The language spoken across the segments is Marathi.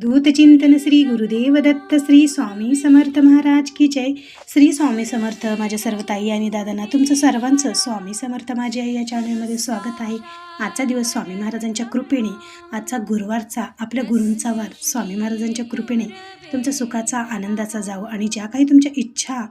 चिंतन श्री गुरुदेव दत्त श्री स्वामी समर्थ महाराज की जय. श्री स्वामी समर्थ. माझ्या सर्व ताई आणि दादांना तुमचं सर्वांचं स्वामी समर्थ माझी आई या चॅनलमध्ये स्वागत आहे. आजचा दिवस स्वामी महाराजांच्या कृपेने, आजचा गुरुवारचा आपल्या गुरूंचा वार, स्वामी महाराजांच्या कृपेने तुमच्या सुखाचा आनंदाचा जावो आणि ज्या काही तुमच्या इच्छा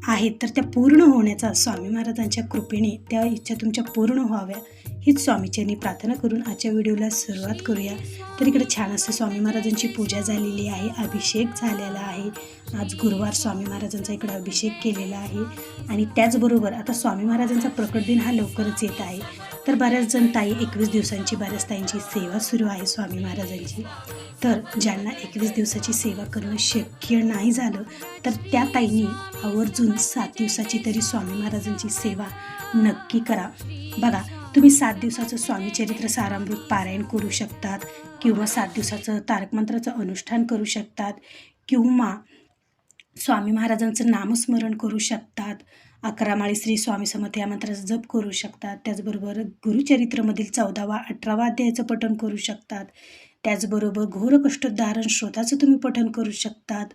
आहेत तर त्या पूर्ण होण्याचा, स्वामी महाराजांच्या कृपेने त्या इच्छा तुमच्या पूर्ण व्हाव्या हीच स्वामीचरणी प्रार्थना करून आजच्या व्हिडिओला सुरुवात करूया. तर इकडे छान असं स्वामी महाराजांची पूजा झालेली आहे, अभिषेक झालेला आहे. आज गुरुवार स्वामी महाराजांचा इकडे अभिषेक केलेला आहे आणि त्याचबरोबर आता स्वामी महाराजांचा प्रकट दिन हा लवकरच येत आहे. तर बऱ्याच जण ताई 21 दिवसांची बऱ्याच ताईंची सेवा सुरू आहे स्वामी महाराजांची. तर ज्यांना 21 दिवसाची सेवा करणं शक्य नाही झालं तर त्या ताईंनी आवर्जून 7 दिवसाची तरी स्वामी महाराजांची सेवा नक्की करा. बघा, तुम्ही 7 दिवसाचं स्वामी चरित्र सारामृत पारायण करू शकतात किंवा 7 दिवसाचं तारक मंत्राचं अनुष्ठान करू शकतात किंवा स्वामी महाराजांचं नामस्मरण करू शकतात. 11 माळी श्री स्वामी समर्थ या मंत्राचा जप करू शकतात. त्याचबरोबर गुरुचरित्रमधील 14वा 18वा अध्यायाचं पठण करू शकतात. त्याचबरोबर घोर कष्टोद्धारण श्रोताचं तुम्ही पठण करू शकतात.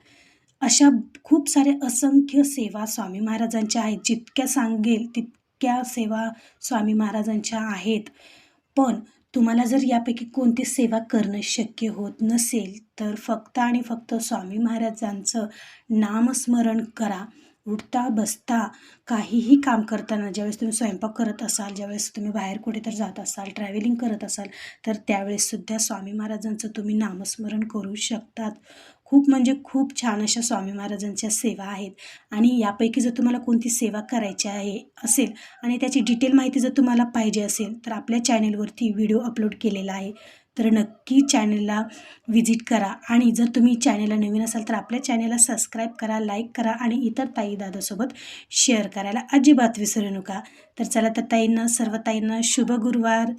अशा खूप सारे असंख्य सेवा स्वामी महाराजांच्या आहेत. जितक्या सांगेल तितक्या सेवा स्वामी महाराजांच्या आहेत. पण तुम्हाला जर यापैकी कोणती सेवा करणं शक्य होत नसेल तर फक्त आणि फक्त स्वामी महाराजांचं नामस्मरण करा. उठता बसता काहीही काम करताना, ज्यावेळेस तुम्ही स्वयंपाक करत असाल, ज्यावेळेस तुम्ही बाहेर कुठे तर जात असाल, ट्रॅव्हलिंग करत असाल तर त्यावेळेससुद्धा स्वामी महाराजांचं तुम्ही नामस्मरण करू शकतात. खूप म्हणजे खूप छान अशा स्वामी महाराजांच्या सेवा आहेत आणि यापैकी जर तुम्हाला कोणती सेवा करायची असेल आणि त्याची डिटेल माहिती जर तुम्हाला पाहिजे असेल तर आपल्या चॅनेलवरती व्हिडिओ अपलोड केलेला आहे. तर नक्की चॅनलला व्हिजिट करा आणि जर तुम्ही चॅनलला नवीन असाल तर आपल्या चॅनलला सबस्क्राईब करा, लाईक करा आणि इतर ताई दादासोबत शेअर करायला अजिबात विसरू नका. तर चला तर ताईंना, सर्व ताईंना शुभ गुरुवार.